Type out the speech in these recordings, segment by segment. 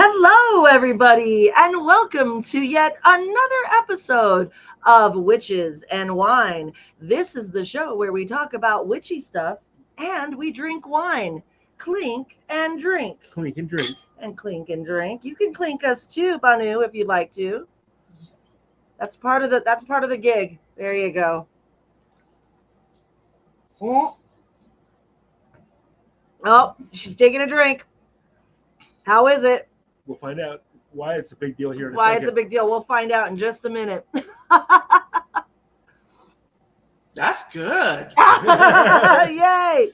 Hello, everybody, and welcome to yet another episode of Witches and Wine. This is the show where we talk about witchy stuff and we drink wine. Clink and drink. Clink and drink. And clink and drink. You can clink us too, Banu, if you'd like to. That's part of the gig. There you go. Oh, she's taking a drink. How is it? We'll find out why it's a big deal here in a Why second. it's a big deal. We'll find out in just a minute. That's good. Yay!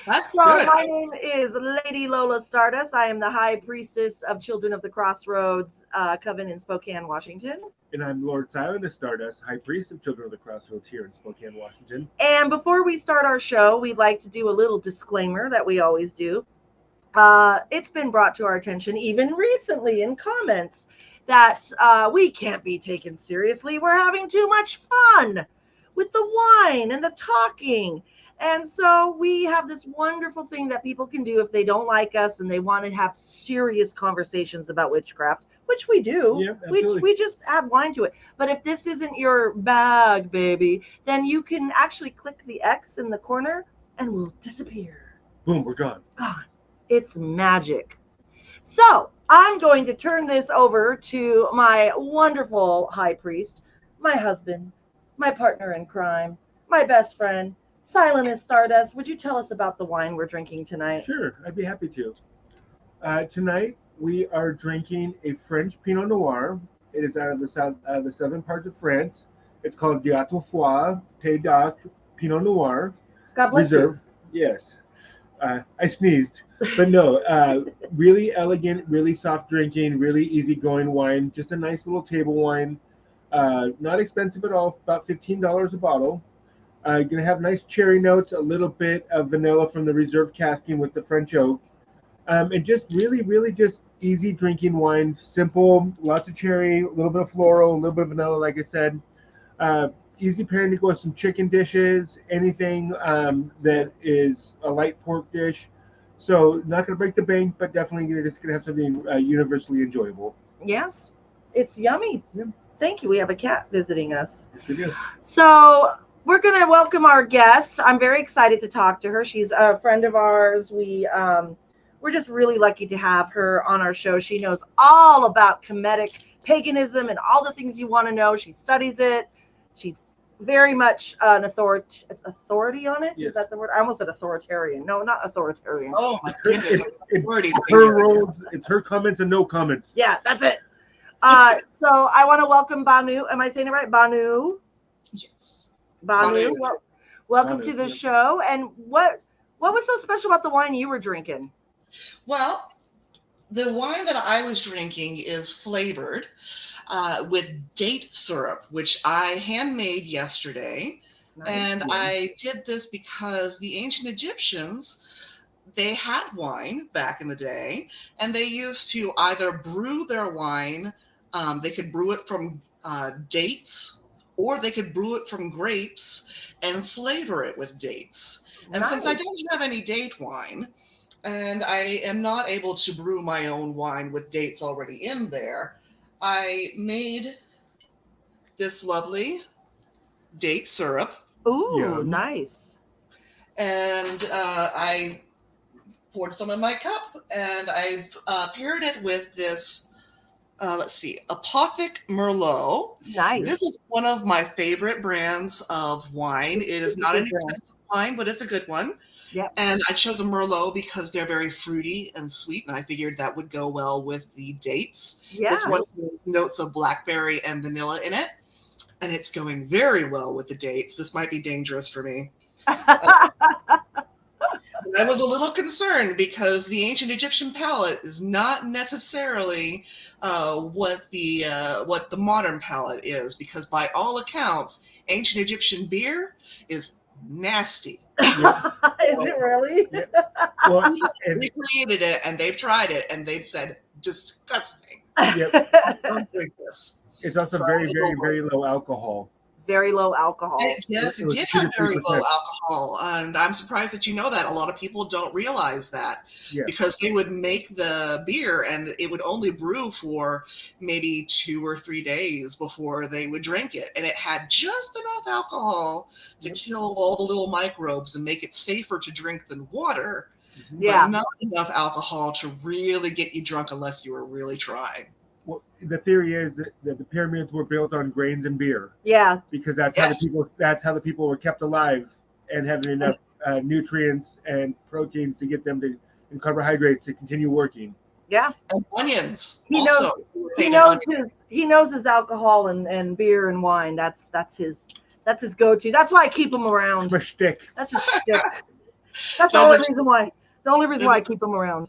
That's So good. my name is Lady Lola Stardust. I am the High Priestess of Children of the Crossroads Coven in Spokane, Washington. And I'm Lord Silenus Stardust, High Priest of Children of the Crossroads here in Spokane, Washington. And before we start our show, we'd like to do a little disclaimer that we always do. It's been brought to our attention, even recently in comments, that we can't be taken seriously. We're having too much fun with the wine and the talking. And so we have this wonderful thing that people can do if they don't like us and they want to have serious conversations about witchcraft, which we do. Yeah, absolutely. We just add wine to it. But if this isn't your bag, baby, then you can actually click the X in the corner and we'll disappear. Boom, we're gone. Gone. It's magic. So I'm going to turn this over to my wonderful high priest, my husband, my partner in crime, my best friend, Silenus Stardust. Would you tell us about the wine we're drinking tonight? Sure, I'd be happy to. Tonight we are drinking a French Pinot Noir. It is out of the southern part of France. It's called Diatofois Thé d'Arc Pinot Noir. God bless Reserve. Yes. I sneezed, but no, really elegant, really soft drinking, really easygoing wine. Just a nice little table wine. Not expensive at all, about $15 a bottle. Gonna have nice cherry notes, a little bit of vanilla from the reserve casking with the French oak. And just really just easy drinking wine. Simple, lots of cherry, a little bit of floral, a little bit of vanilla, like I said. Easy pairing to go with some chicken dishes, anything that is a light pork dish. So not going to break the bank, but definitely just going to have something universally enjoyable. Yes, it's yummy. Yeah. Thank you. We have a cat visiting us. Yes, we do. So we're going to welcome our guest. I'm very excited to talk to her. She's a friend of ours. We're just really lucky to have her on our show. She knows all about Kemetic paganism and all the things you want to know. She studies it. She's very much an authority on it. Yes. Is that the word? I almost said authoritarian. No, not authoritarian. Oh my goodness. It's her roles, it's her comments and no comments. Yeah, that's it. So I want to welcome Banu. Am I saying it right? Banu. Yes. Banu. Welcome Banu, to the yeah. show. And what was so special about the wine you were drinking? Well, the wine that I was drinking is flavored with date syrup, which I handmade yesterday. Nice. And I did this because the ancient Egyptians, they had wine back in the day, and they used to either brew their wine, they could brew it from dates, or they could brew it from grapes and flavor it with dates. And since I don't have any date wine, and I am not able to brew my own wine with dates already in there, I made this lovely date syrup. Ooh, Yeah. nice. And I poured some in my cup, and I've paired it with this, Apothic Merlot. Nice. This is one of my favorite brands of wine. It is not an expensive wine, but it's a good one. Yep. And I chose a Merlot because they're very fruity and sweet, and I figured that would go well with the dates. Yeah. This one has notes of blackberry and vanilla in it, and it's going very well with the dates. This might be dangerous for me. I was a little concerned because the ancient Egyptian palate is not necessarily what the modern palate is, because by all accounts, ancient Egyptian beer is nasty. Yeah. Is it really? Yeah. Well, and, They created it, and they've tried it, and they've said, disgusting. yep, Don't drink this. it's also So very, it's very, over. very low alcohol. very low alcohol. Yes, It it was did 2 to have very 3%. low alcohol, and I'm surprised that you know that. A lot of people don't realize that Yes. because they would make the beer and it would only brew for maybe 2 or 3 days before they would drink it, and it had just enough alcohol to Yep. kill all the little microbes and make it safer to drink than water, Yeah. but not enough alcohol to really get you drunk unless you were really trying. Well, the theory is that the pyramids were built on grains and beer Yeah. because that's Yes. how the people were kept alive and having enough nutrients and proteins to get them to and carbohydrates to continue working. Yeah. And onions He also. He knows his alcohol and beer and wine. That's his go-to. That's why I keep him around. It's my shtick. That's his shtick. That's the only reason why. The only reason why I keep him around.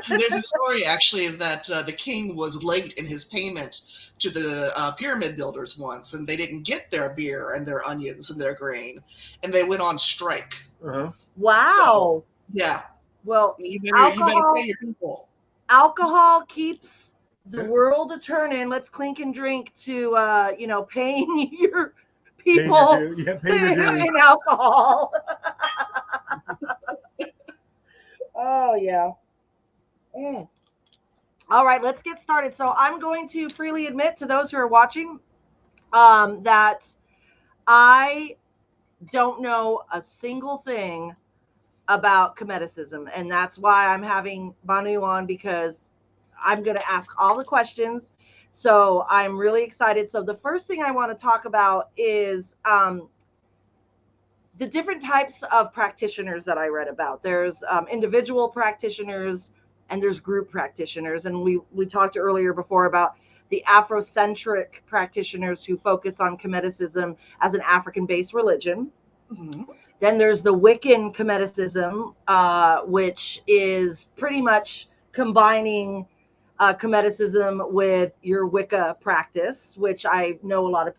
There's a story actually that the king was late in his payment to the pyramid builders once, and they didn't get their beer and their onions and their grain, and they went on strike. Uh-huh. Wow. So, yeah. Well, You better pay your people. Alcohol keeps the world a turning. Let's clink and drink to paying your people in alcohol. Oh yeah. All right, let's get started. So I'm going to freely admit to those who are watching that I don't know a single thing about Kemeticism, and that's why I'm having Banu on, because I'm going to ask all the questions. So I'm really excited. So the first thing I want to talk about is the different types of practitioners that I read about. There's individual practitioners and there's group practitioners. And we talked earlier before about the Afrocentric practitioners who focus on Kemeticism as an African-based religion. Mm-hmm. Then there's the Wiccan Kemeticism, which is pretty much combining Kemeticism with your Wicca practice, which I know a lot of.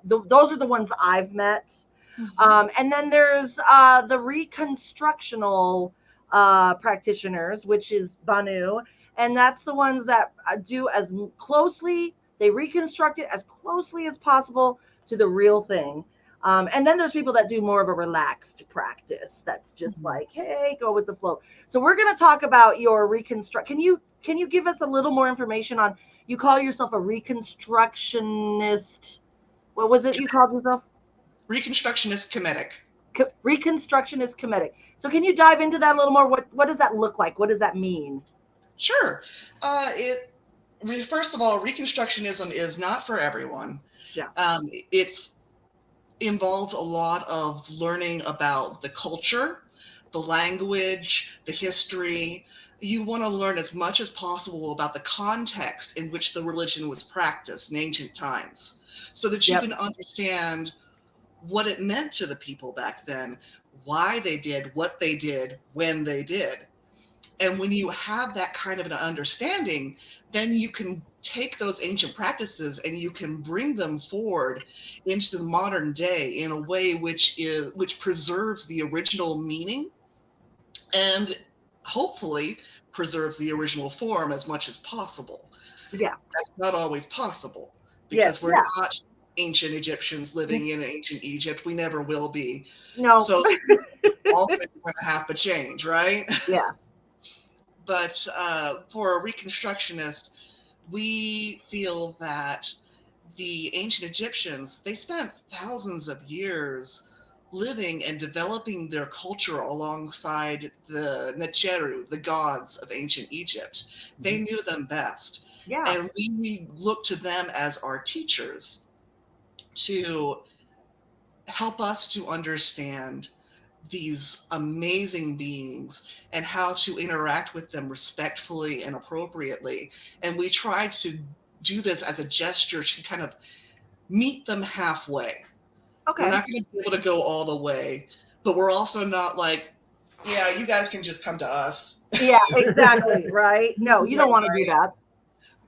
Those are the ones I've met. Mm-hmm. And then there's the Reconstructional practitioners, which is Banu, and that's the ones that do as closely, they reconstruct it as closely as possible to the real thing. And then there's people that do more of a relaxed practice. That's just like, hey, go with the flow. So we're going to talk about your reconstruct. Can you give us a little more information on, you call yourself a Reconstructionist. What was it you called yourself? Reconstructionist Kemetic. Reconstructionist Kemetic. So can you dive into that a little more? What does that look like? What does that mean? Sure. First of all, Reconstructionism is not for everyone. Yeah. It's involves a lot of learning about the culture, the language, the history. You want to learn as much as possible about the context in which the religion was practiced in ancient times, so that you can understand what it meant to the people back then, why they did what they did when they did. And when you have that kind of an understanding, then you can take those ancient practices and you can bring them forward into the modern day in a way which preserves the original meaning and hopefully preserves the original form as much as possible. Yeah. That's not always possible because we're not ancient Egyptians living in ancient Egypt. We never will be. No. So all things are going to have to change, right? Yeah. But for a Reconstructionist, we feel that the ancient Egyptians, they spent thousands of years living and developing their culture alongside the Necheru, the gods of ancient Egypt. They knew them best. Yeah. And we look to them as our teachers to help us to understand these amazing beings and how to interact with them respectfully and appropriately. And we try to do this as a gesture to kind of meet them halfway. Okay. We're not going to be able to go all the way, but we're also not like, yeah, you guys can just come to us. Yeah, exactly. Right. No, you don't want to do that.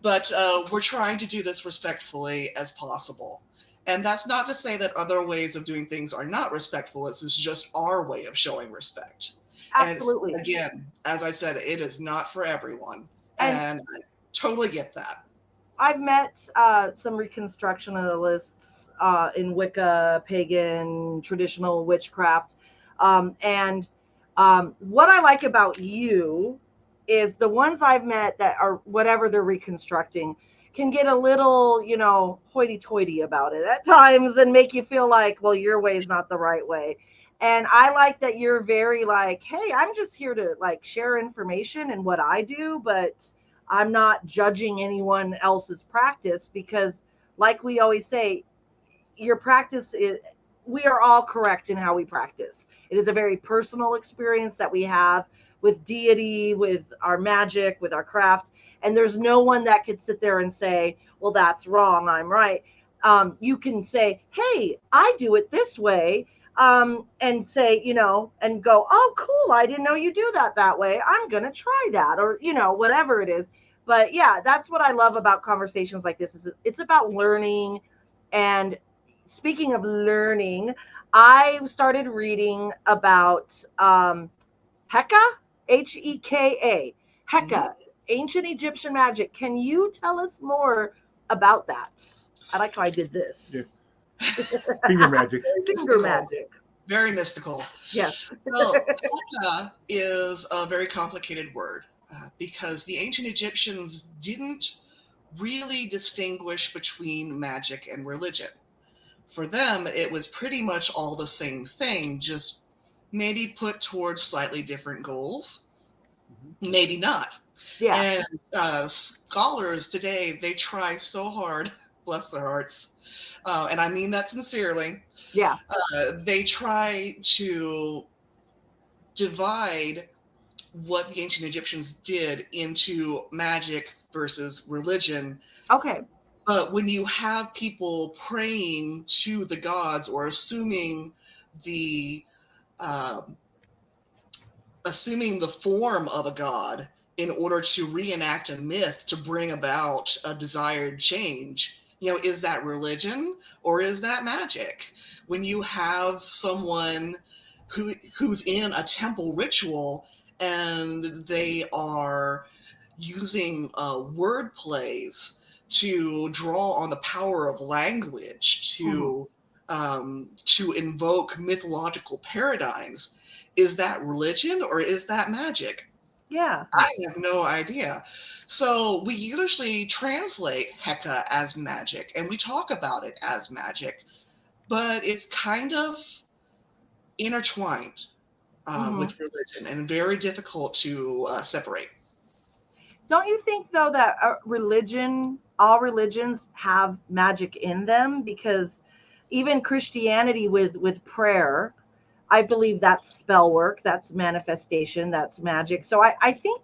But we're trying to do this respectfully as possible. And that's not to say that other ways of doing things are not respectful. This is just our way of showing respect. Absolutely. And again, as I said, it is not for everyone. And I totally get that. I've met some Reconstructionists in Wicca, pagan, traditional witchcraft, and what I like about you is the ones I've met that are whatever they're reconstructing can get a little, hoity-toity about it at times and make you feel like, well, your way is not the right way. And I like that you're very like, hey, I'm just here to like share information and what I do, but I'm not judging anyone else's practice because, like we always say, your practice is, we are all correct in how we practice. It is a very personal experience that we have with deity, with our magic, with our craft. And there's no one that could sit there and say, well, that's wrong, I'm right. You can say, hey, I do it this way. And say, and go, oh, cool, I didn't know you do that way. I'm going to try that, or, whatever it is. But yeah, that's what I love about conversations like this is it's about learning. And speaking of learning, I started reading about heka, heka, heka, ancient Egyptian magic. Can you tell us more about that? I like how I did this. Yeah. Finger magic. Finger magic. Very mystical. Yes. Well, heka is a very complicated word because the ancient Egyptians didn't really distinguish between magic and religion. For them, it was pretty much all the same thing, just maybe put towards slightly different goals, maybe not. Yeah. And scholars today, they try so hard, bless their hearts, and I mean that sincerely. Yeah. They try to divide what the ancient Egyptians did into magic versus religion. Okay. But when you have people praying to the gods or assuming the form of a god in order to reenact a myth to bring about a desired change, is that religion or is that magic? When you have someone who's in a temple ritual and they are using word plays to draw on the power of language to invoke mythological paradigms, is that religion or is that magic? Yeah. I have no idea. So we usually translate heka as magic and we talk about it as magic, but it's kind of intertwined with religion and very difficult to separate. Don't you think, though, that all religions have magic in them? Because even Christianity with prayer, I believe that's spell work, that's manifestation, that's magic. So I think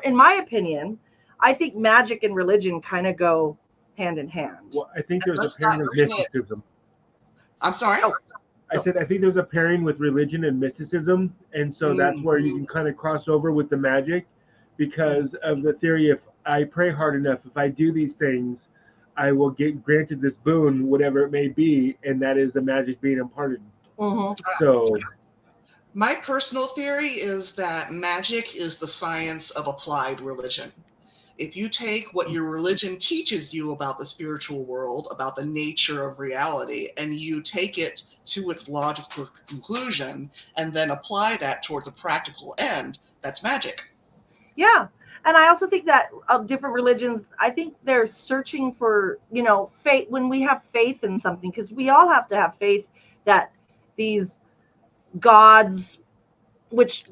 in my opinion, I think magic and religion kind of go hand in hand. Well, I think there's a pairing with mysticism. I'm sorry? I said I think there's a pairing with religion and mysticism, and so that's where you can kind of cross over with the magic because of the theory if I pray hard enough, if I do these things, I will get granted this boon, whatever it may be, and that is the magic being imparted. So my personal theory is that magic is the science of applied religion. If you take what your religion teaches you about the spiritual world, about the nature of reality, and you take it to its logical conclusion and then apply that towards a practical end, that's magic. Yeah. And I also think that different religions, I think they're searching for, faith. When we have faith in something, because we all have to have faith that these gods, which,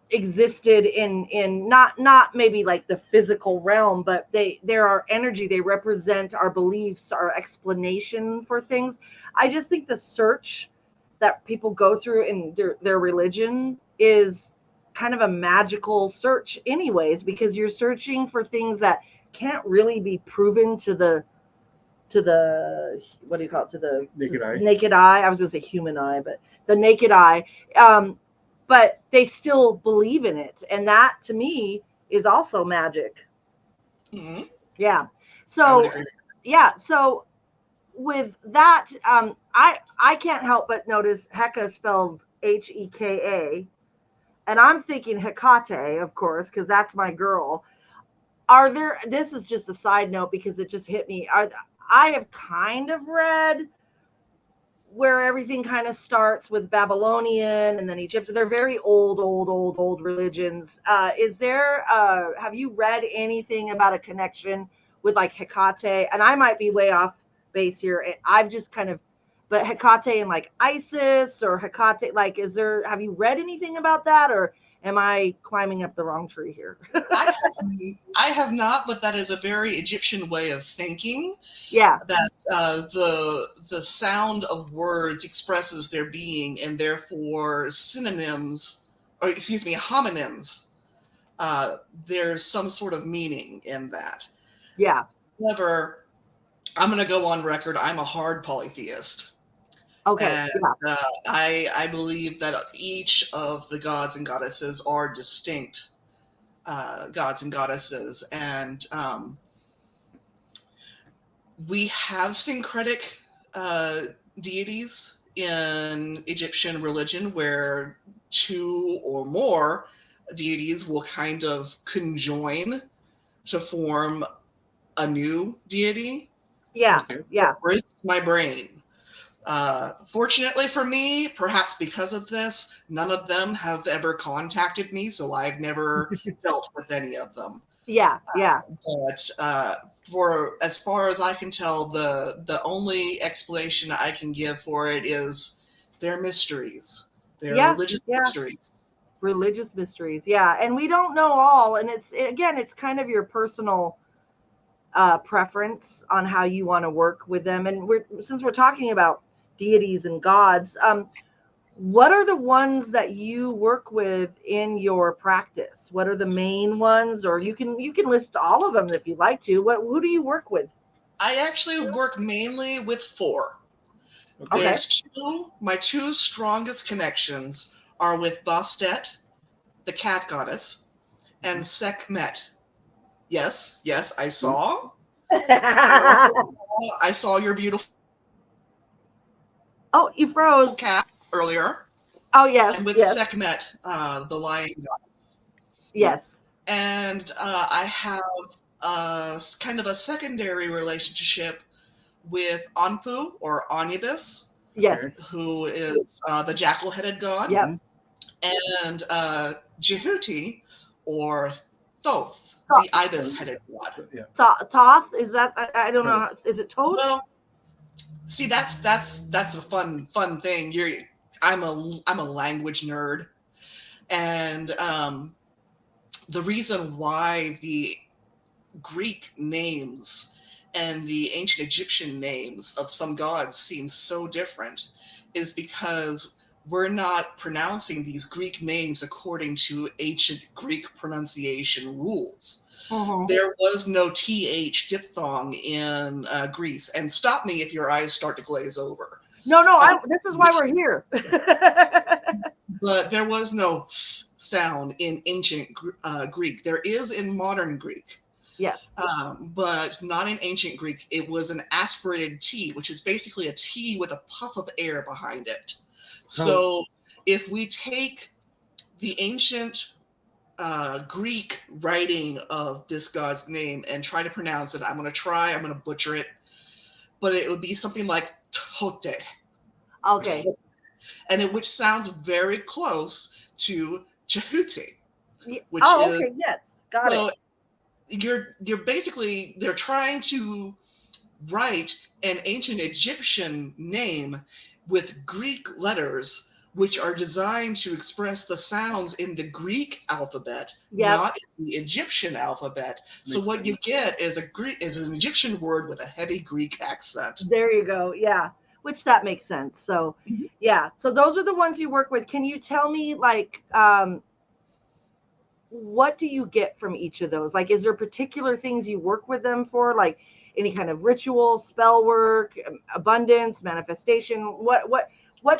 existed in not maybe like the physical realm, but they're our energy. They represent our beliefs, our explanation for things. I just think the search that people go through in their religion is kind of a magical search anyways, because you're searching for things that can't really be proven to the what do you call it, to the naked eye. I was gonna say human eye, but the naked eye. But they still believe in it, and that to me is also magic. Yeah. So so with that, I can't help but notice heka spelled Heka, and I'm thinking Hecate, of course, because that's my girl. Are there, this is just a side note because it just hit me. I have kind of read where everything kind of starts with Babylonian and then Egypt. They're very old religions. Is there, have you read anything about a connection with like Hecate? And I might be way off base here. I've just kind of, but Hecate and like Isis or Hecate, like, have you read anything about that, or am I climbing up the wrong tree here? I have not, but that is a very Egyptian way of thinking. Yeah. That the sound of words expresses their being, and therefore synonyms, or excuse me, homonyms, there's some sort of meaning in that. Yeah. However, I'm going to go on record. I'm a hard polytheist. Okay. And Yeah. I believe that each of the gods and goddesses are distinct gods and goddesses, and we have syncretic deities in Egyptian religion where two or more deities will kind of conjoin to form a new deity. Yeah. Okay. Yeah. It breaks my brain. Fortunately for me, perhaps because of this, none of them have ever contacted me, so I've never dealt with any of them. Yeah. Yeah. But for as far as I can tell, the only explanation I can give for it is they're mysteries. They're religious mysteries. Religious mysteries. Yeah. And we don't know all. And it's kind of your personal preference on how you want to work with them. And since we're talking about deities and gods, what are the ones that you work with in your practice? What are the main ones? Or you can list all of them if you'd like to. Who do you work with? I actually work mainly with 4. Okay. There's my two strongest connections are with Bastet, the cat goddess, and Sekhmet. Yes, I saw. I saw your beautiful Oh, you froze. cat earlier. Oh, yes. And with yes. Sekhmet, the lion goddess. Yes. And I have kind of a secondary relationship with Anpu or Anubis. Yes. Who is the jackal-headed god. Yep. And Jehuti or Thoth, the ibis-headed god. Yeah. Thoth, is that, I don't know, is it Thoth? Well, see, that's a fun thing. I'm a language nerd, and the reason why the Greek names and the ancient Egyptian names of some gods seem so different is because we're not pronouncing these Greek names according to ancient Greek pronunciation rules. Mm-hmm. There was no TH diphthong in Greece. And stop me if your eyes start to glaze over. No, this is why we're here. But there was no sound in ancient Greek. There is in modern Greek. Yes. But not in ancient Greek. It was an aspirated T, which is basically a T with a puff of air behind it. So if we take the ancient Greek writing of this god's name and try to pronounce it, I'm going to butcher it, but it would be something like Thoth. Okay. And which sounds very close to Jehuti. Which okay, yes. Got it. You're basically, they're trying to write an ancient Egyptian name with Greek letters, which are designed to express the sounds in the Greek alphabet, not in the Egyptian alphabet. So what you get is an Egyptian word with a heavy Greek accent. There you go. Yeah. Which that makes sense. So yeah. So those are the ones you work with. Can you tell me, like, what do you get from each of those? Like, is there particular things you work with them for? Like any kind of ritual, spell work, abundance, manifestation? What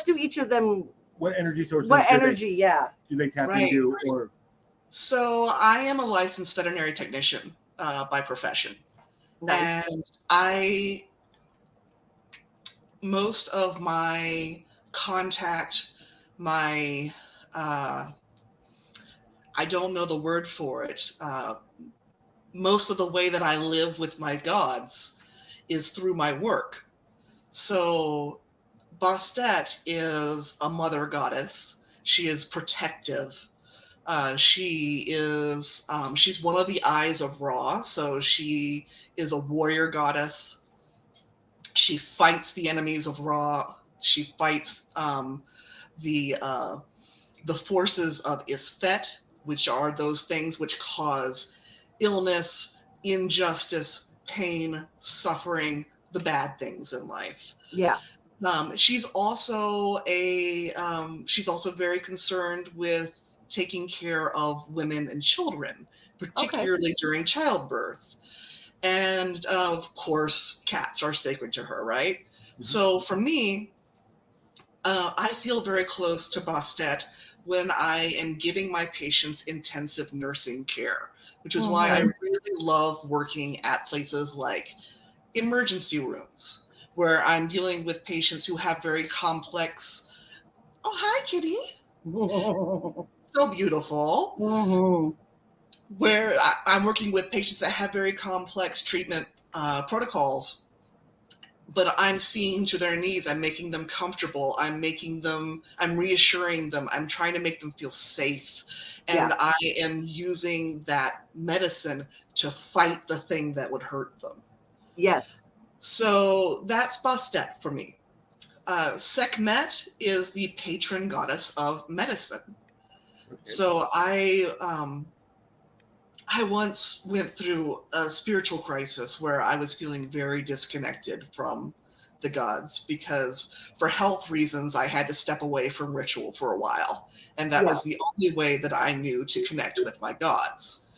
do each of them? What energy sources? What energy? Do they tap into? Or so I am a licensed veterinary technician by profession, and most of my contact, I don't know the word for it. most of the way that I live with my gods is through my work. So Bastet is a mother goddess. She is protective. She's one of the eyes of Ra, so she is a warrior goddess. She fights the enemies of Ra. She fights the forces of Isfet, which are those things which cause illness, injustice, pain, suffering, the bad things in life. Yeah. She's also very concerned with taking care of women and children, particularly during childbirth. And of course, cats are sacred to her, right? Mm-hmm. So for me, I feel very close to Bastet when I am giving my patients intensive nursing care, which is why I really love working at places like emergency rooms, where I'm dealing with patients who have very complex. Oh, hi, kitty. So beautiful. Mm-hmm. Where I'm working with patients that have very complex treatment protocols, but I'm seeing to their needs. I'm making them comfortable. I'm reassuring them. I'm trying to make them feel safe. And I am using that medicine to fight the thing that would hurt them. Yes. So that's Bastet for me. Sekhmet is the patron goddess of medicine. Okay. So I once went through a spiritual crisis where I was feeling very disconnected from the gods because for health reasons, I had to step away from ritual for a while. And that was the only way that I knew to connect with my gods.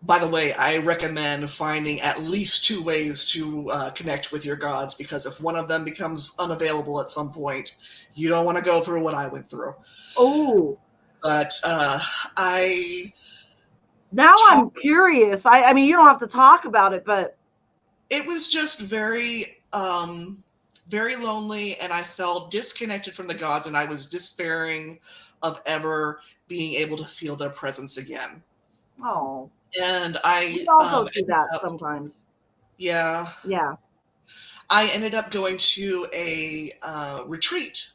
By the way, I recommend finding at least 2 ways to connect with your gods, because if one of them becomes unavailable at some point, you don't want to go through what I went through. Oh. But I'm curious. I mean, you don't have to talk about it, but it was just very, very lonely, and I felt disconnected from the gods, and I was despairing of ever being able to feel their presence again. Oh. And I also do that sometimes. Yeah. Yeah. I ended up going to a retreat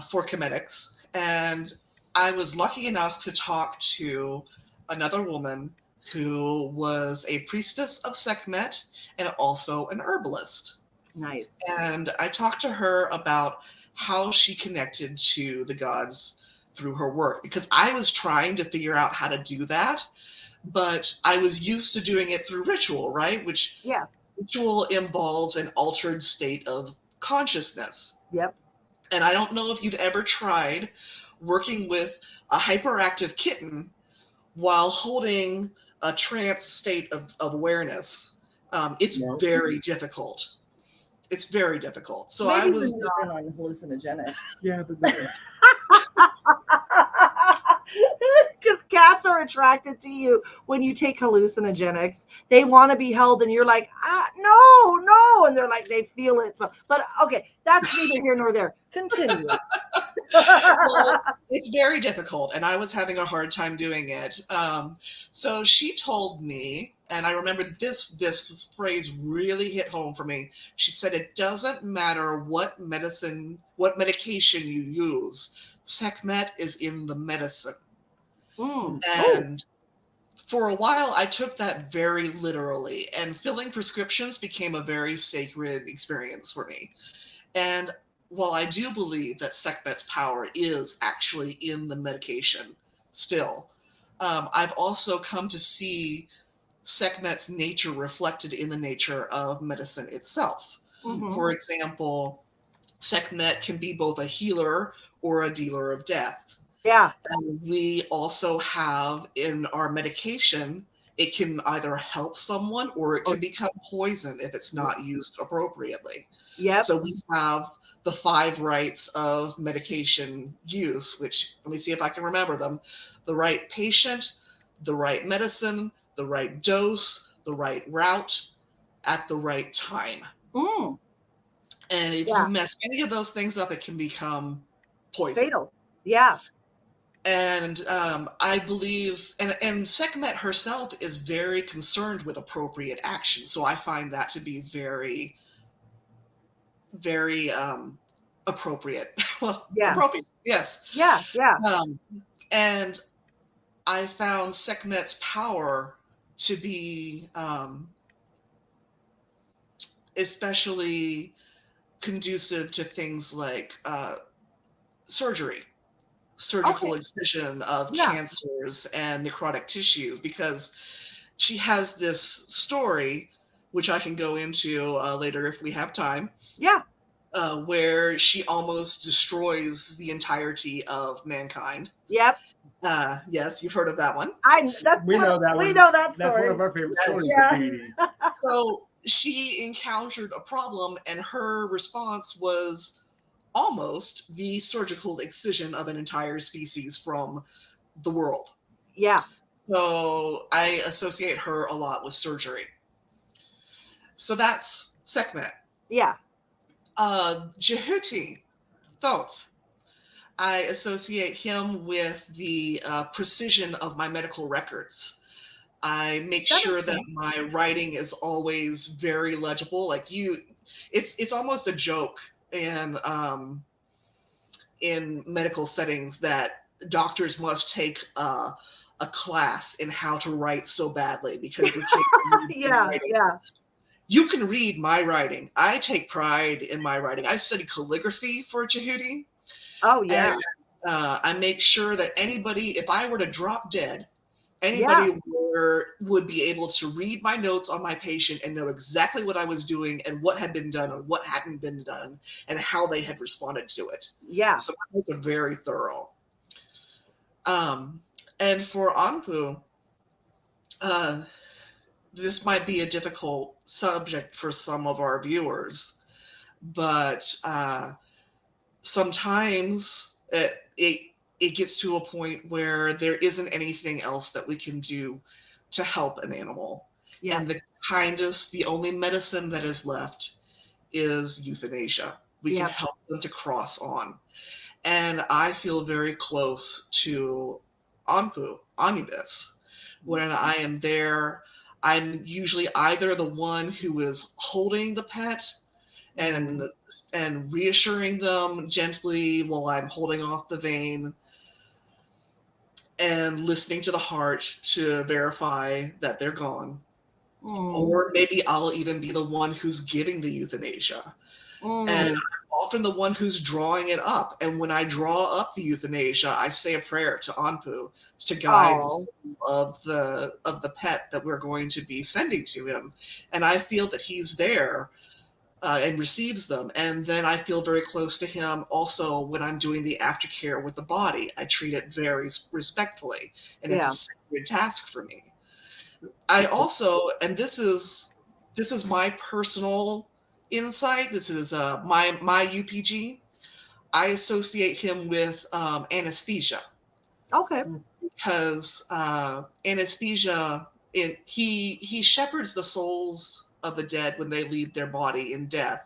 for Kemetics, and I was lucky enough to talk to another woman who was a priestess of Sekhmet and also an herbalist. Nice. And I talked to her about how she connected to the gods through her work, because I was trying to figure out how to do that, but I was used to doing it through ritual, right? Which ritual involves an altered state of consciousness. Yep. And I don't know if you've ever tried working with a hyperactive kitten while holding a trance state of awareness. It's very difficult. It's very difficult. So maybe I was not on hallucinogenics. Yeah, but because cats are attracted to you when you take hallucinogenics. They want to be held, and you're like, no, and they're like, they feel it. So, but okay, that's neither here nor there. Continue. Well, it's very difficult, and I was having a hard time doing it. So she told me, and I remember this phrase really hit home for me. She said, "It doesn't matter what medication you use. Sekhmet is in the medicine." And for a while, I took that very literally, and filling prescriptions became a very sacred experience for me. And while I do believe that Sekhmet's power is actually in the medication still, I've also come to see Sekhmet's nature reflected in the nature of medicine itself. Mm-hmm. For example, Sekhmet can be both a healer or a dealer of death. Yeah. And we also have in our medication, it can either help someone or it can become poison if it's not used appropriately. Yeah. So we have the 5 rights of medication use, which, let me see if I can remember them: the right patient, the right medicine, the right dose, the right route, at the right time. And if you mess any of those things up, it can become poison. Fatal. Yeah. And I believe, and Sekhmet herself is very concerned with appropriate action. So I find that to be very, very appropriate. Well, Yeah. appropriate, yes. Yeah. Yeah. And I found Sekhmet's power to be especially conducive to things like surgery, surgical Okay. excision of Yeah. cancers and necrotic tissues, because she has this story, which I can go into later if we have time, Yeah. where she almost destroys the entirety of mankind. Yep. Yes, you've heard of that one. We know that we one. know that That's story. one of our favorite Yes. stories Yeah. of deity. So she encountered a problem, and her response was almost the surgical excision of an entire species from the world. Yeah. So I associate her a lot with surgery. So that's Sekhmet. Yeah. Jehuti, Thoth. I associate him with the precision of my medical records. I make sure that my writing is always very legible. Like it's almost a joke in medical settings that doctors must take a class in how to write so badly because they can't read Yeah. writing. Yeah. You can read my writing. I take pride in my writing. I studied calligraphy for Jehuti. Oh yeah. And I make sure that anybody, if I were to drop dead, anybody would be able to read my notes on my patient and know exactly what I was doing and what had been done and what hadn't been done and how they had responded to it. Yeah. So my notes are very thorough. And for Anpu, this might be a difficult subject for some of our viewers, but sometimes it gets to a point where there isn't anything else that we can do to help an animal. Yeah. And the only medicine that is left is euthanasia. We can help them to cross on. And I feel very close to Anubis. When I am there, I'm usually either the one who is holding the pet and reassuring them gently while I'm holding off the vein and listening to the heart to verify that they're gone. Or maybe I'll even be the one who's giving the euthanasia. And I'm often the one who's drawing it up. And when I draw up the euthanasia, I say a prayer to Anpu to guide the soul of the pet that we're going to be sending to him. And I feel that he's there and receives them. And then I feel very close to him also when I'm doing the aftercare with the body. I treat it very respectfully, and it's a sacred task for me. I also, and this is my personal insight, this is my UPG, I associate him with anesthesia. Okay. Because anesthesia, he shepherds the souls of the dead when they leave their body in death.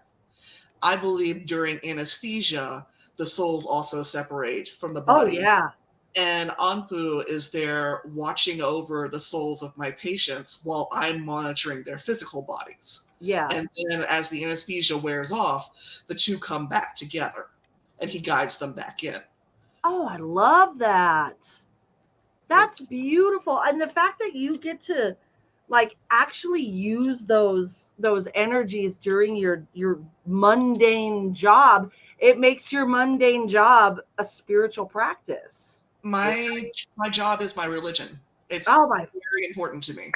I believe during anesthesia, the souls also separate from the body. Oh, yeah. And Anpu is there watching over the souls of my patients while I'm monitoring their physical bodies. Yeah. And then as the anesthesia wears off, the two come back together and he guides them back in. Oh, I love that. That's beautiful. And the fact that you get to like actually use those energies during your mundane job, it makes your mundane job a spiritual practice. My job is my religion. It's very important to me.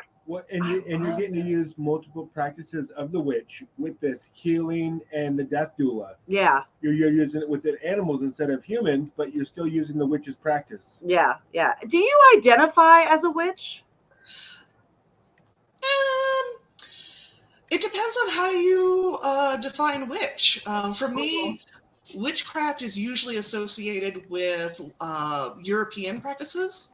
And you're getting to use multiple practices of the witch with this healing and the death doula. Yeah. You're using it with the animals instead of humans, but you're still using the witch's practice. Yeah, yeah. Do you identify as a witch? It depends on how you define witch. For me, witchcraft is usually associated with European practices.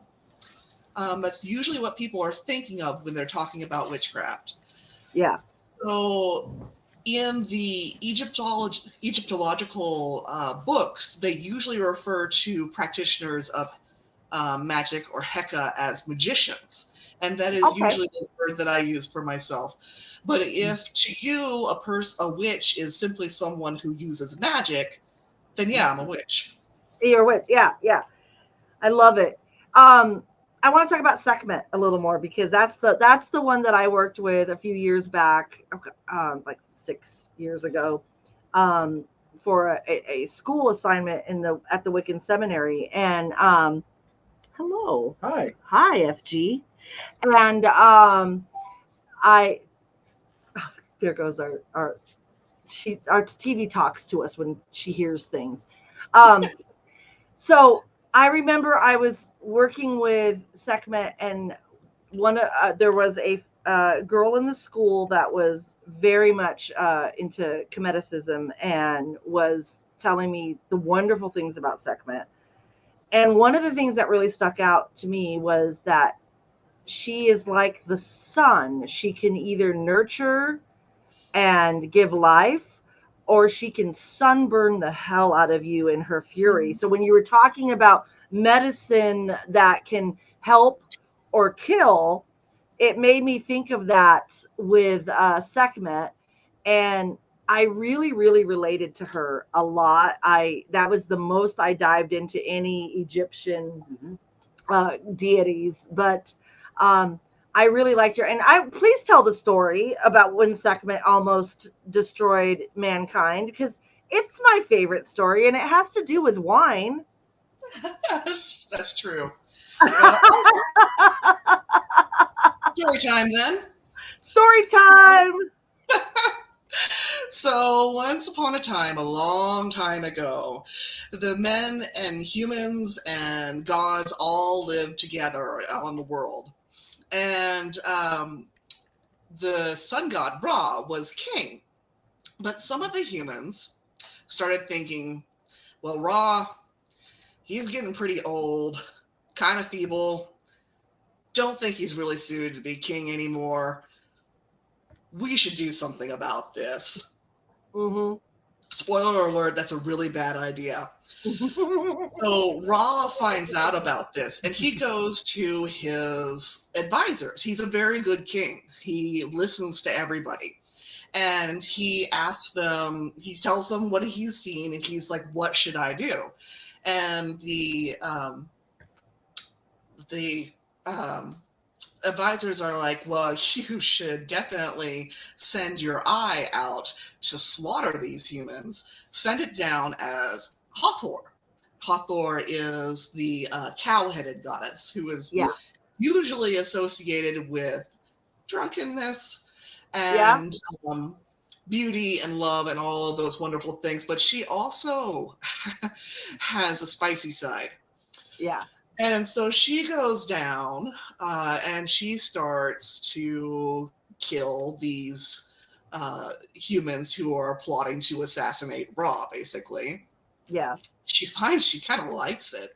That's usually what people are thinking of when they're talking about witchcraft. Yeah. So in the Egyptological books, they usually refer to practitioners of magic or heka as magicians. And that is Okay. usually the word that I use for myself. But if to you a witch is simply someone who uses magic, then yeah, I'm a witch. You're with, yeah. I love it. I want to talk about Sekhmet a little more because that's the one that I worked with a few years back, like 6 years ago, for a school assignment at the Wiccan Seminary. And hello, Hi. FG, and I there goes our TV talks to us when she hears things. So I remember I was working with Sekhmet, and there was a girl in the school that was very much into Kemeticism and was telling me the wonderful things about Sekhmet. And one of the things that really stuck out to me was that she is like the sun. She can either nurture and give life, or she can sunburn the hell out of you in her fury. So when you were talking about medicine that can help or kill, it made me think of that with Sekhmet, and I really, really related to her a lot. That was the most I dived into any Egyptian deities, but I really liked her. And please tell the story about when Sekhmet almost destroyed mankind, because it's my favorite story, and it has to do with wine. That's true. Well, story time then. Story time. So once upon a time, a long time ago, the men and humans and gods all lived together on the world. And the sun god Ra was king. But some of the humans started thinking, well, Ra, he's getting pretty old, kind of feeble. Don't think he's really suited to be king anymore. We should do something about this. Mm-hmm. Spoiler alert, that's a really bad idea. So Ra finds out about this, and he goes to his advisors. He's a very good king. He listens to everybody. And he asks them, he tells them what he's seen, and he's like, what should I do? And the advisors are like, well, you should definitely send your eye out to slaughter these humans. Send it down as Hathor. Hathor is the cow-headed goddess who is usually associated with drunkenness and beauty and love and all of those wonderful things. But she also has a spicy side. Yeah. And so she goes down and she starts to kill these humans who are plotting to assassinate Ra, basically. Yeah. She finds she kind of likes it.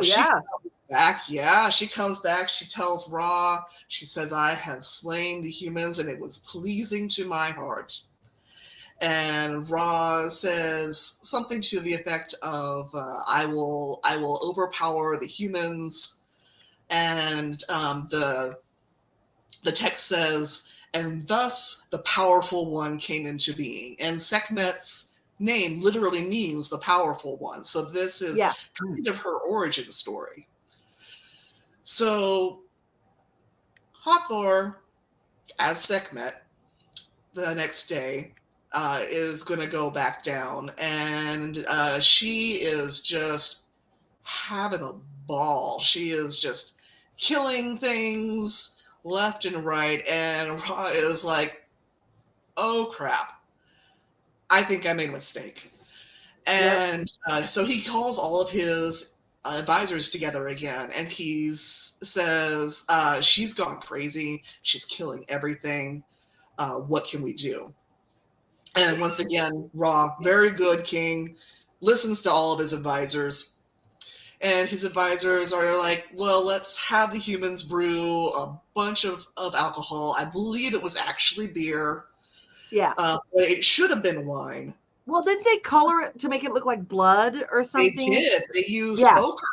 She comes back. She tells Ra, she says, I have slain the humans and it was pleasing to my heart. And Ra says something to the effect of, I will overpower the humans. And the text says, and thus the powerful one came into being. And Sekhmet's name literally means the powerful one. So this is kind of her origin story. So Hathor, as Sekhmet, the next day, is going to go back down, and she is just having a ball. She is just killing things left and right, and Ra is like, oh crap, I think I made a mistake. And so he calls all of his advisors together again, and he says, she's gone crazy, she's killing everything, what can we do? And once again, Ra, very good king, listens to all of his advisors. And his advisors are like, well, let's have the humans brew a bunch of alcohol. I believe it was actually beer. Yeah. But it should have been wine. Well, didn't they color it to make it look like blood or something? They did. They used ochre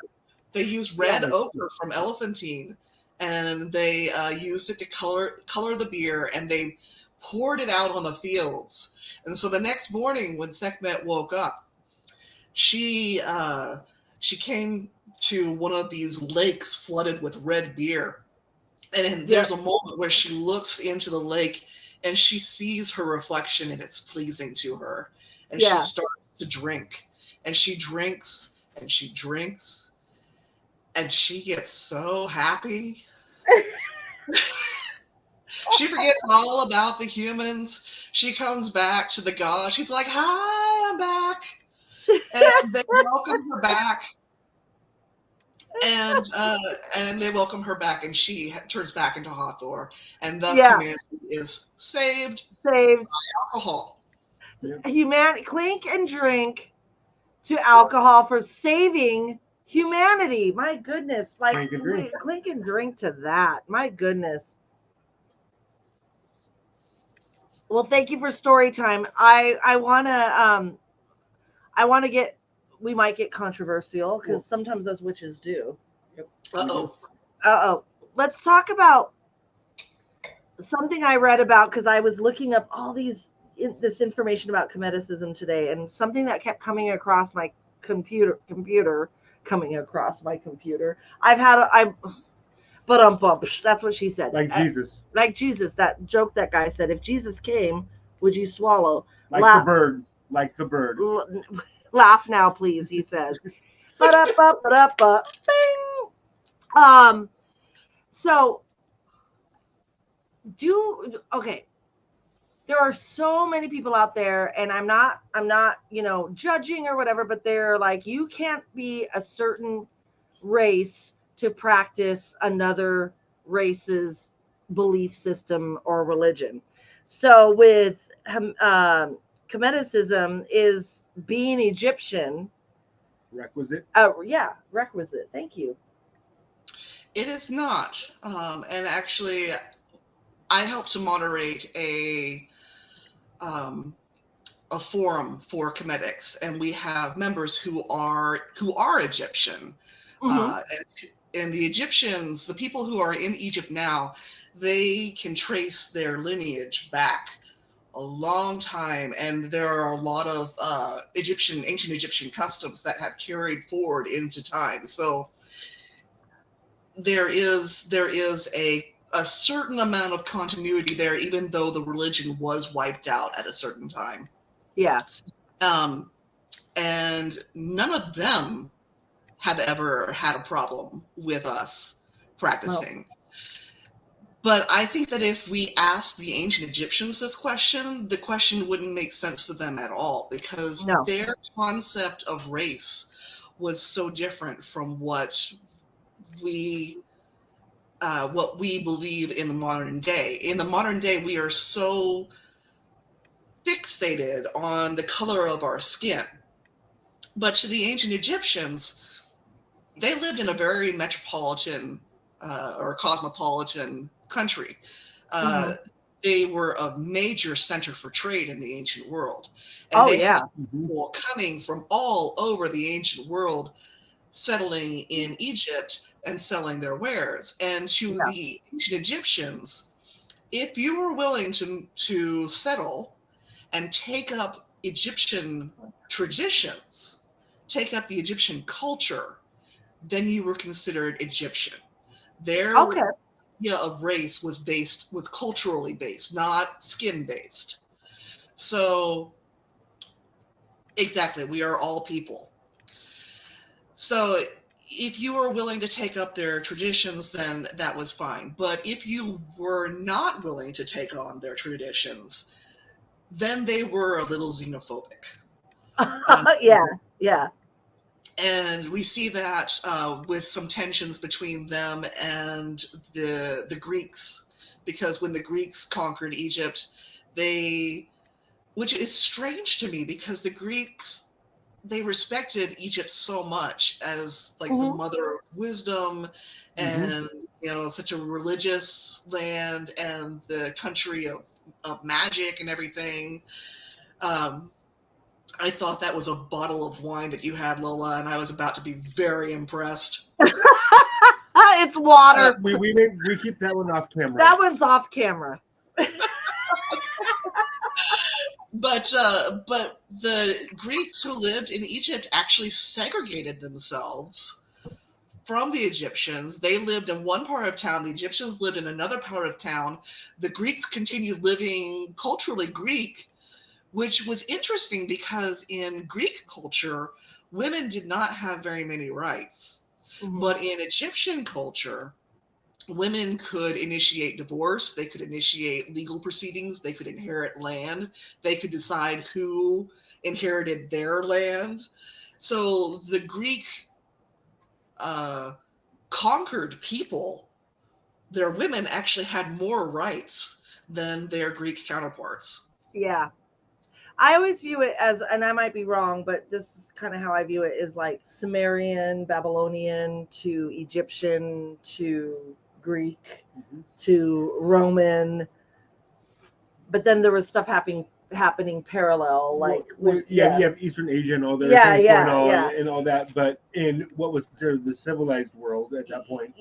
They used red ochre from elephantine, and they used it to color the beer, and they poured it out on the fields. And so the next morning, when Sekhmet woke up, she came to one of these lakes flooded with red beer. And there's a moment where she looks into the lake and she sees her reflection, and it's pleasing to her. And she starts to drink, and she drinks and she drinks, and she gets so happy. She forgets all about the humans. She comes back to the god. She's like, "Hi, I'm back." And they welcome her back. And they welcome her back, and she turns back into Hathor, and thus humanity is saved by alcohol. Clink and drink to alcohol for saving humanity. My goodness, like clink and drink to that. My goodness. Well, thank you for story time. I wanna get. We might get controversial because sometimes as witches do. Yep. Uh-oh. Let's talk about something I read about because I was looking up all this information about Kemeticism today, and something that kept coming across my computer. That's what she said. Jesus. Like Jesus, that joke that guy said, if Jesus came, would you swallow? Like the bird. Laugh now, please, he says. So there are so many people out there, and I'm not, judging or whatever, but they're like, you can't be a certain race to practice another race's belief system or religion. So with Kemeticism, is being Egyptian requisite? Requisite. Thank you. It is not. And actually, I help to moderate a forum for Kemetics, and we have members who are Egyptian. Mm-hmm. And the Egyptians, the people who are in Egypt now, they can trace their lineage back a long time, and there are a lot of ancient Egyptian customs that have carried forward into time. So there is a certain amount of continuity there, even though the religion was wiped out at a certain time. Yeah. And none of them have ever had a problem with us practicing. Oh. But I think that if we asked the ancient Egyptians this question, the question wouldn't make sense to them at all, because their concept of race was so different from what we believe in the modern day. In the modern day, we are so fixated on the color of our skin. But to the ancient Egyptians, they lived in a very metropolitan or cosmopolitan country. They were a major center for trade in the ancient world. And they had people coming from all over the ancient world, settling in Egypt and selling their wares. And to the ancient Egyptians, if you were willing to settle and take up Egyptian traditions, take up the Egyptian culture, then you were considered Egyptian. Their idea of race was culturally based, not skin based. So exactly, we are all people. So if you were willing to take up their traditions, then that was fine. But if you were not willing to take on their traditions, then they were a little xenophobic. Yeah. And we see that with some tensions between them and the Greeks, because when the Greeks conquered Egypt, which is strange to me, because the Greeks, they respected Egypt so much as like the mother of wisdom and, such a religious land and the country of magic and everything. I thought that was a bottle of wine that you had, Lola, and I was about to be very impressed. It's water. We keep that one off camera. That one's off camera. But the Greeks who lived in Egypt actually segregated themselves from the Egyptians. They lived in one part of town. The Egyptians lived in another part of town. The Greeks continued living culturally Greek, which was interesting because in Greek culture, women did not have very many rights. Mm-hmm. But in Egyptian culture, women could initiate divorce, they could initiate legal proceedings, they could inherit land, they could decide who inherited their land. So the Greek conquered people, their women actually had more rights than their Greek counterparts. Yeah. I always view it as, and I might be wrong, but this is kind of how I view it, is like Sumerian, Babylonian to Egyptian to Greek to Roman. But then there was stuff happening parallel, like you have Eastern Asia and all that things going on and all that, but in what was considered the civilized world at that point,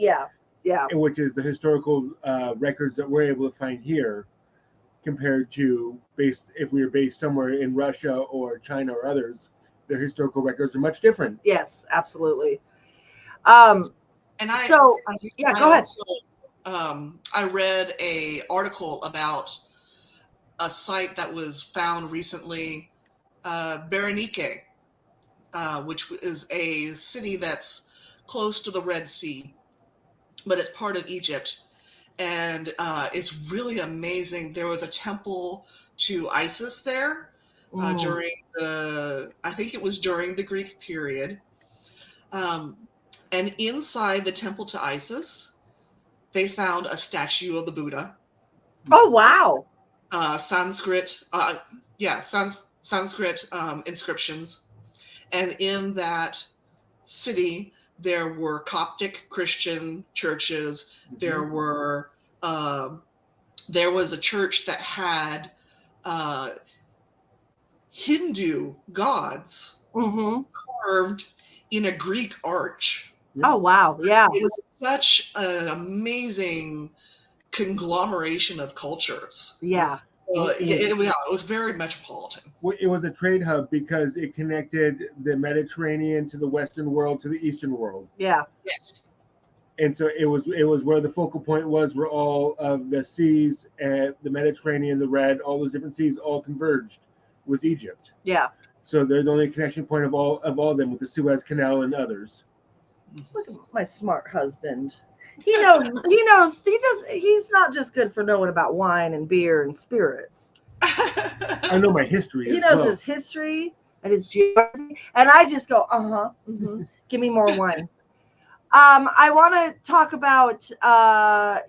which is the historical records that we're able to find here, compared to if we were based somewhere in Russia or China or others, their historical records are much different. Yes, absolutely. Go ahead. I read an article about a site that was found recently, Berenike, which is a city that's close to the Red Sea, but it's part of Egypt. And it's really amazing. There was a temple to Isis there during I think it was during the Greek period. And inside the temple to Isis, they found a statue of the Buddha. Oh, wow. Sanskrit inscriptions. And in that city, there were Coptic Christian churches. There were there was a church that had Hindu gods carved in a Greek arch. Oh, wow. Yeah. It was such an amazing conglomeration of cultures. Yeah. So it was very metropolitan. It was a trade hub because it connected the Mediterranean to the Western world to the Eastern world. Yeah. Yes. And so it was where the focal point was, where all of the seas, and the Mediterranean, the Red, all those different seas all converged, was Egypt. Yeah. So they're the only connection point of all of them, with the Suez Canal and others. Look at my smart husband. He knows. He's not just good for knowing about wine and beer and spirits. I know my history. He knows his history and his geography, and I just go, give me more wine. I want to talk about so I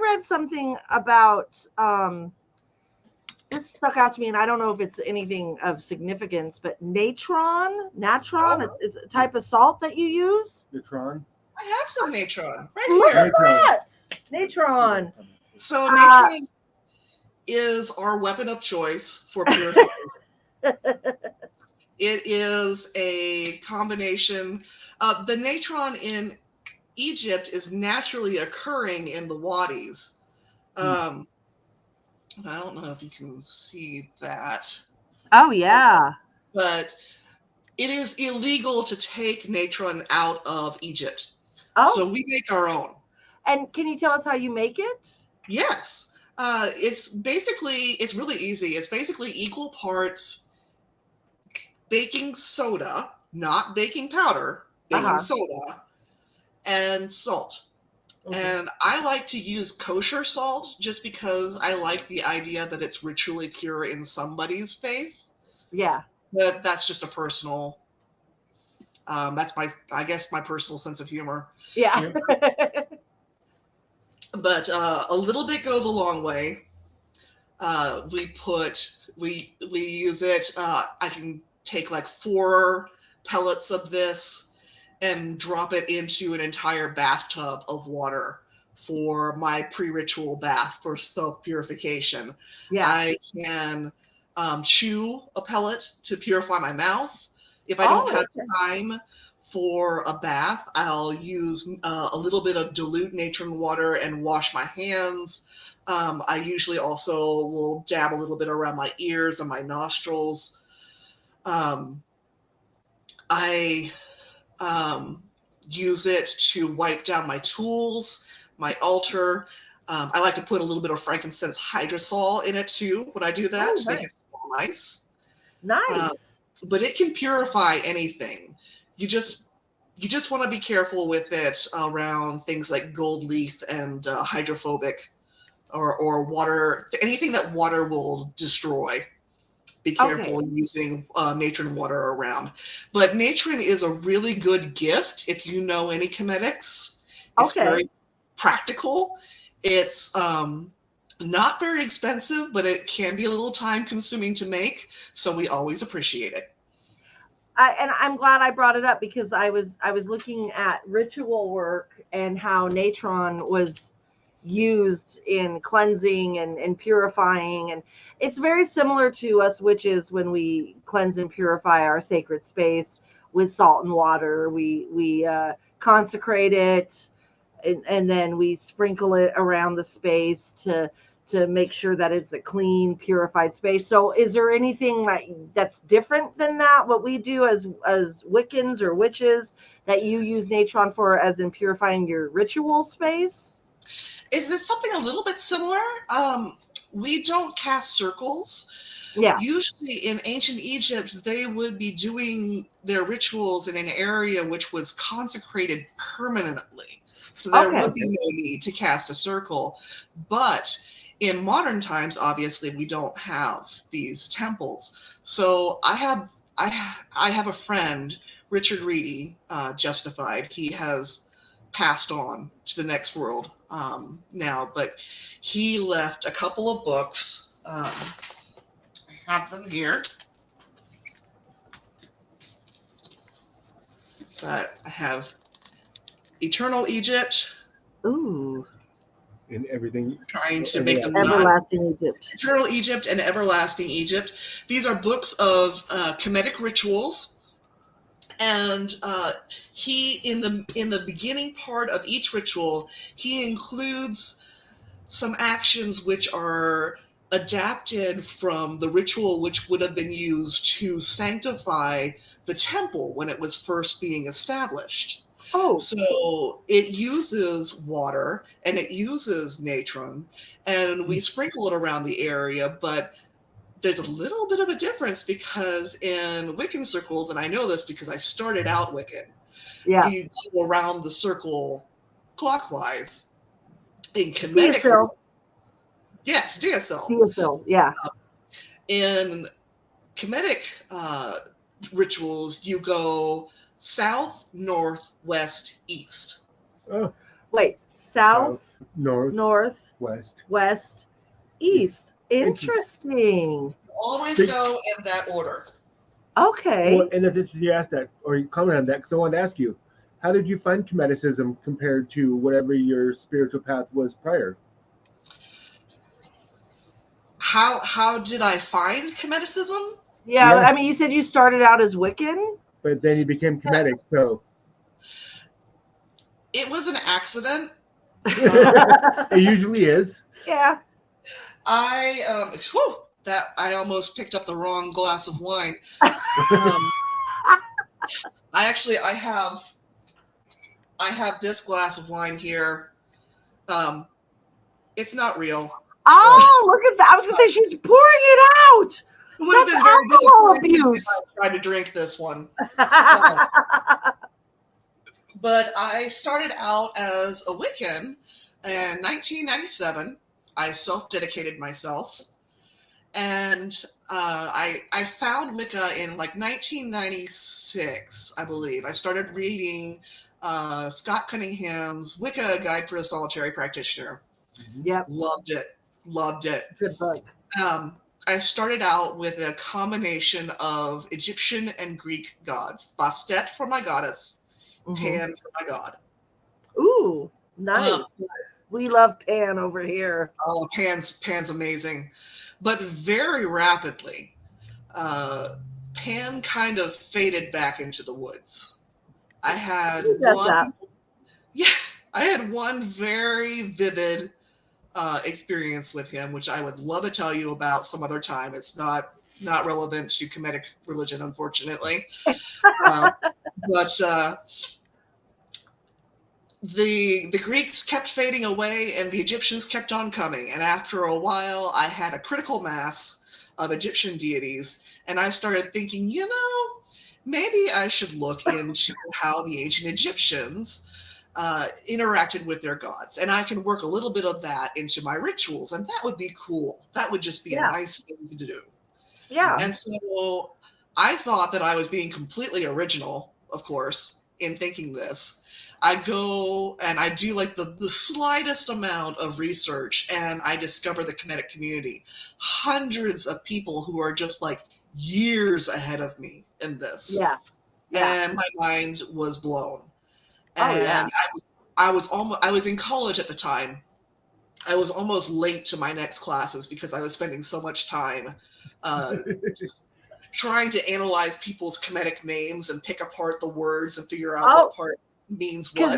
read something about this stuck out to me, and I don't know if it's anything of significance, but natron is a type of salt that you use. Natron. I have some natron right here. Look at that. Natron. So natron is our weapon of choice for purification. It is a combination. The natron in Egypt is naturally occurring in the wadis. I don't know if you can see that. Oh, yeah. But it is illegal to take natron out of Egypt. Oh. So we make our own. And can you tell us how you make it? Yes. It's really easy. It's basically equal parts baking soda, not baking powder, baking soda, and salt. Okay. And I like to use kosher salt just because I like the idea that it's ritually pure in somebody's faith. Yeah. But that's just a personal, that's my personal sense of humor. Yeah. But a little bit goes a long way. We use it. I can take like 4 pellets of this and drop it into an entire bathtub of water for my pre-ritual bath for self-purification. Yeah. I can chew a pellet to purify my mouth. If I Oh, don't have okay. time for a bath, I'll use a little bit of dilute natron water and wash my hands. I usually also will dab a little bit around my ears and my nostrils. I use it to wipe down my tools, my altar. I like to put a little bit of frankincense hydrosol in it too when I do that to make it smell nice. Nice. But it can purify anything. You just want to be careful with it around things like gold leaf and hydrophobic or water, anything that water will destroy. Be careful using natron water around. But natron is a really good gift if you know any Kemetics. It's very practical. It's not very expensive, but it can be a little time consuming to make. So we always appreciate it. And I'm glad I brought it up because I was looking at ritual work and how natron was used in cleansing and purifying, and it's very similar to us witches when we cleanse and purify our sacred space with salt and water. We consecrate it, and then we sprinkle it around the space to make sure that it's a clean, purified space. So is there anything that's different than that, what we do as Wiccans or witches, that you use natron for as in purifying your ritual space? Is this something a little bit similar? We don't cast circles. Yeah. Usually in ancient Egypt, they would be doing their rituals in an area which was consecrated permanently. So there would be no need to cast a circle. But in modern times, obviously, we don't have these temples. So I have a friend, Richard Reedy, Justified. He has passed on to the next world now, but he left a couple of books. I have them here. But I have Eternal Egypt. Ooh. And everything. Trying to make them Everlasting Egypt. Eternal Egypt and Everlasting Egypt. These are books of Kemetic rituals. And he, in the beginning part of each ritual, he includes some actions which are adapted from the ritual which would have been used to sanctify the temple when it was first being established. Oh. So it uses water and it uses natron, and we sprinkle it around the area, but there's a little bit of a difference because in Wiccan circles, and I know this because I started out Wiccan, you go around the circle clockwise. In Kemetic, Deosil, yeah. In Kemetic rituals, you go south, north, west, east. Oh. Wait, south, north, west, east. Interesting. You always go in that order. Okay. Well, and it's interesting you asked that, or you comment on that, because I wanted to ask you, how did you find Kemeticism compared to whatever your spiritual path was prior? How did I find Kemeticism? Yeah, I mean, you said you started out as Wiccan, but then you became Kemetic. So it was an accident. It usually is. Yeah. I almost picked up the wrong glass of wine. I have this glass of wine here. It's not real. Oh, look at that! I was gonna say she's pouring it out. It would have been very disappointing if I tried to drink this one. But I started out as a Wiccan in 1997. I self-dedicated myself, and I found Wicca in like 1996, I believe. I started reading Scott Cunningham's Wicca: A Guide for a Solitary Practitioner. Yep. Loved it. Good book. I started out with a combination of Egyptian and Greek gods. Bastet for my goddess, Pan for my god. Ooh, nice. We love Pan over here. Oh, Pan's amazing. But very rapidly, Pan kind of faded back into the woods. I had Who does that? I had one very vivid experience with him, which I would love to tell you about some other time. It's not relevant to Kemetic religion, unfortunately. But the Greeks kept fading away and the Egyptians kept on coming. And after a while, I had a critical mass of Egyptian deities. And I started thinking, maybe I should look into how the ancient Egyptians interacted with their gods. And I can work a little bit of that into my rituals. And that would be cool. That would just be a nice thing to do. Yeah. And so I thought that I was being completely original, of course, in thinking this. I go and I do like the slightest amount of research, and I discover the Kemetic community. Hundreds of people who are just like years ahead of me in this. Yeah. And my mind was blown. Oh, yeah. And I was in college at the time. I was almost late to my next classes because I was spending so much time trying to analyze people's Kemetic names and pick apart the words and figure out what part means what. Because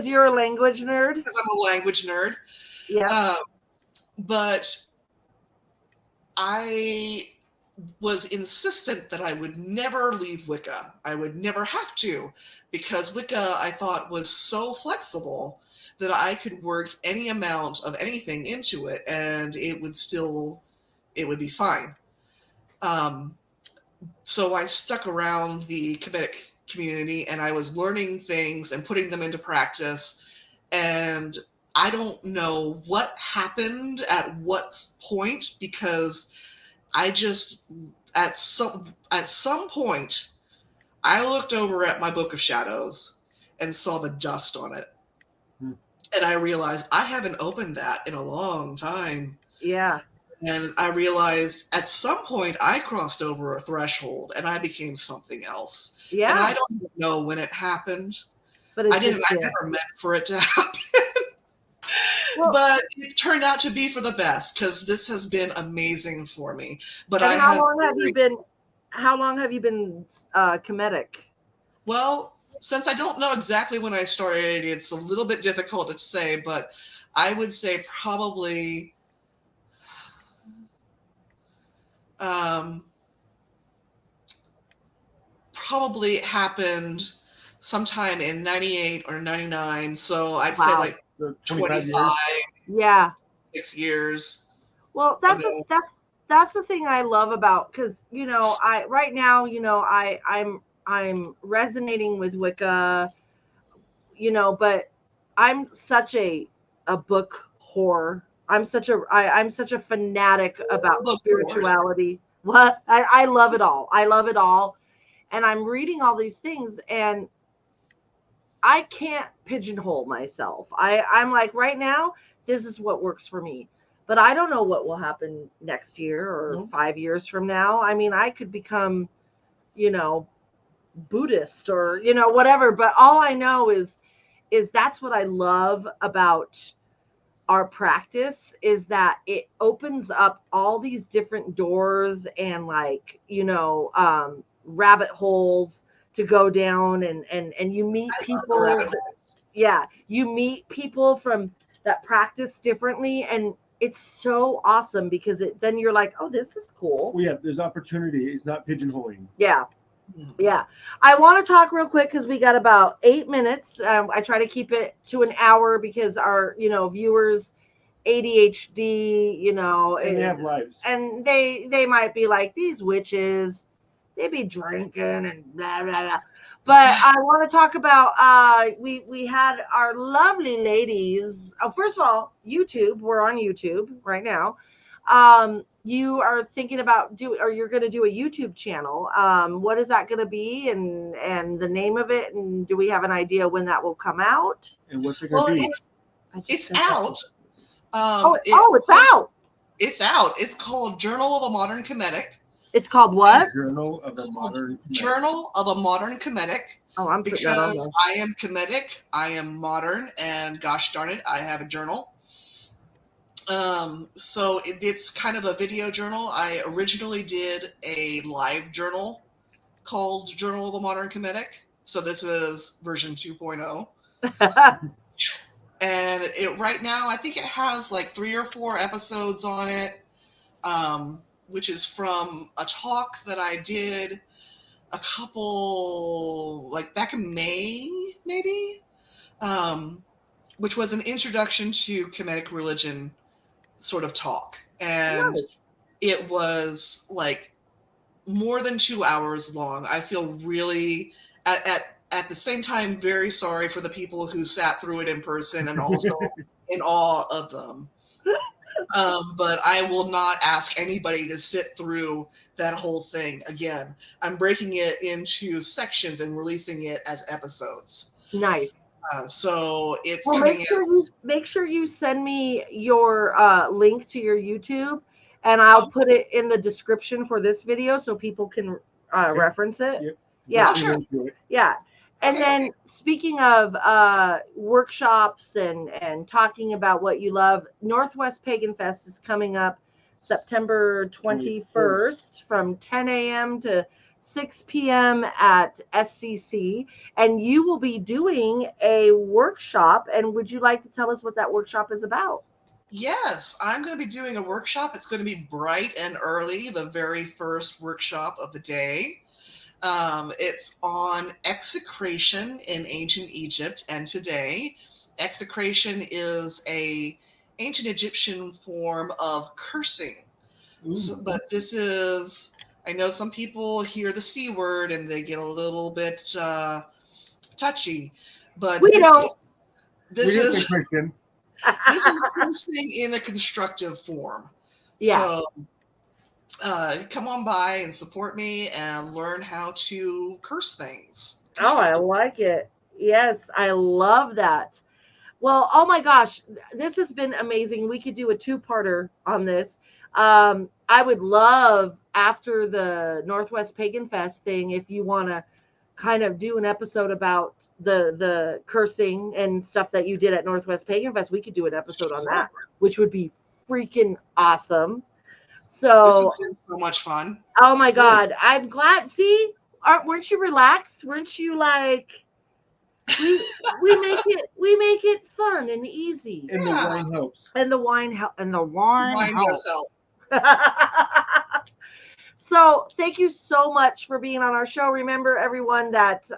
you're a language nerd? Because I'm a language nerd. Yeah. But I was insistent that I would never leave Wicca. I would never have to, because Wicca, I thought, was so flexible that I could work any amount of anything into it and it would be fine. So I stuck around the Kemetic community and I was learning things and putting them into practice. And I don't know what happened at what point, because I just, at some point, I looked over at my Book of Shadows and saw the dust on it. And I realized I haven't opened that in a long time. Yeah. And I realized at some point I crossed over a threshold and I became something else. Yeah. And I don't even know when it happened. But I never meant for it to happen. Well, but it turned out to be for the best, because this has been amazing for me. But how long have you been Kemetic? Well, since I don't know exactly when I started, it's a little bit difficult to say, but I would say probably it happened sometime in 98 or 99. So I'd say like 25 years. Yeah. 6 years. Well, that's the thing I love about, because right now I'm resonating with Wicca, but I'm such a book whore. I'm such a fanatic about spirituality. What? I love it all. I love it all. And I'm reading all these things and I can't pigeonhole myself. I'm like, right now, this is what works for me. But I don't know what will happen next year or 5 years from now. I mean, I could become, Buddhist or, whatever. But all I know is that's what I love about our practice, is that it opens up all these different doors and rabbit holes to go down, and you meet people. Yeah, you meet people from that practice differently, and it's so awesome because then you're like, oh, this is cool. Well, yeah, there's opportunity. It's not pigeonholing. Yeah. Yeah. I want to talk real quick because we got about 8 minutes. I try to keep it to an hour because our, viewers, ADHD, and they have lives. And they might be like, these witches, they be drinking and blah, blah, blah. But I want to talk about, we had our lovely ladies. Oh, first of all, YouTube. We're on YouTube right now. You are thinking about you're going to do a YouTube channel. What is that going to be, and the name of it, and do we have an idea when that will come out? And what's it going to be? It's out. It's out. It's out. It's called Journal of a Modern Kemetic. It's called what? Journal of a Modern Kemetic. Journal of a Modern Kemetic. Oh, I'm putting that on there. Because I am Kemetic, I am modern, and gosh darn it, I have a journal. So it's kind of a video journal. I originally did a live journal called Journal of a Modern Kemetic. So this is version 2.0. And it right now, I think it has like 3 or 4 episodes on it, which is from a talk that I did a couple, like back in May, maybe, which was an introduction to Kemetic religion sort of talk. And Nice. it was like more than 2 hours long. I feel really, at the same time, very sorry for the people who sat through it in person and also in awe of them. But I will not ask anybody to sit through that whole thing again. I'm breaking it into sections and releasing it as episodes. Nice. So it's Well, coming out. make sure you send me your link to your YouTube, and I'll put it in the description for this video so people can reference it. Yep. Yeah. Sure. Yeah. And Okay. then speaking of workshops and talking about what you love, Northwest Pagan Fest is coming up September 21st from 10 a.m. to 6 p.m. at SCC. And you will be doing a workshop. And would you like to tell us what that workshop is about? Yes, I'm going to be doing a workshop. It's going to be bright and early, the very first workshop of the day. It's on execration in ancient Egypt and today. Execration is a ancient Egyptian form of cursing. So, but this is, I know some people hear the C word and they get a little bit touchy, but this is cursing in a constructive form. Yeah. So come on by and support me and learn how to curse things. Oh, I like it. Yes, I love that. Well, oh my gosh, this has been amazing. We could do a 2-parter on this. I would love, after the Northwest Pagan Fest thing, if you want to kind of do an episode about the cursing and stuff that you did at Northwest Pagan Fest, we could do an episode on that, which would be freaking awesome. So this has been so much fun. Oh my God, I'm glad. See, weren't you relaxed? Weren't you like? We make it fun and easy. And the wine helps. And the wine helps. Does help. So thank you so much for being on our show. Remember, everyone, that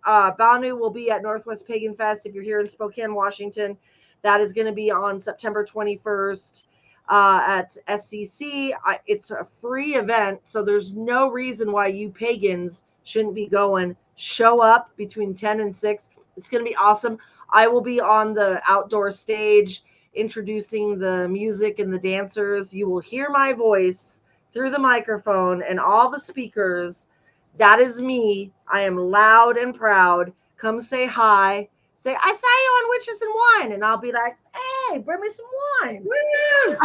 Banu will be at Northwest Pagan Fest. If you're here in Spokane, Washington, that is going to be on September 21st at SCC. It's a free event, so there's no reason why you pagans shouldn't be going. Show up between 10 and 6. It's going to be awesome. I will be on the outdoor stage introducing the music and the dancers. You will hear my voice through the microphone and all the speakers. That is me. I am loud and proud. Come say hi. Say, I saw you on Witches and Wine. And I'll be like, hey, bring me some wine. And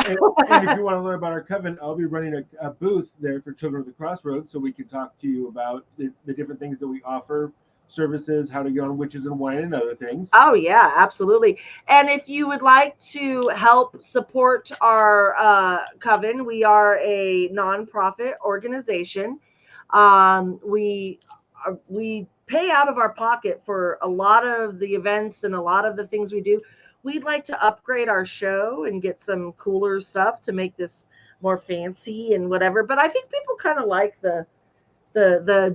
if you want to learn about our coven, I'll be running a booth there for Children of the Crossroads, so we can talk to you about the different things that we offer, services, how to get on Witches and Wine, and other things. Oh, yeah, absolutely. And if you would like to help support our coven, we are a nonprofit organization. We pay out of our pocket for a lot of the events and a lot of the things we do. We'd like to upgrade our show and get some cooler stuff to make this more fancy and whatever. But I think people kind of like the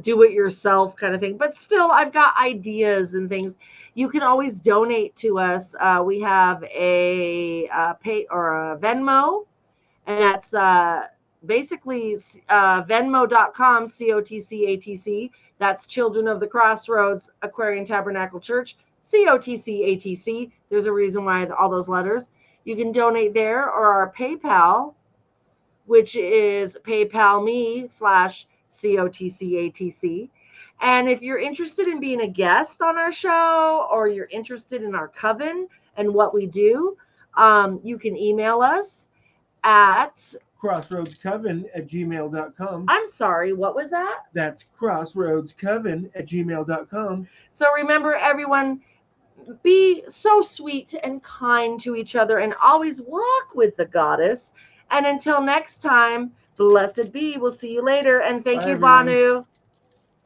do-it-yourself kind of thing. But still, I've got ideas and things. You can always donate to us. We have a pay or a Venmo, and that's basically Venmo.com, COTCATC. That's Children of the Crossroads Aquarian Tabernacle Church, COTCATC. There's a reason why all those letters. You can donate there, or our PayPal, which is PayPal.me/COTCATC. And if you're interested in being a guest on our show, or you're interested in our coven and what we do, you can email us at crossroadscoven@gmail.com. I'm sorry, what was that? That's crossroadscoven@gmail.com. So remember, everyone, be so sweet and kind to each other and always walk with the goddess. And until next time, blessed be. We'll see you later. And thank Bye, you, everyone. Banu.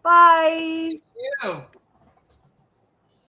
Bye. Ew.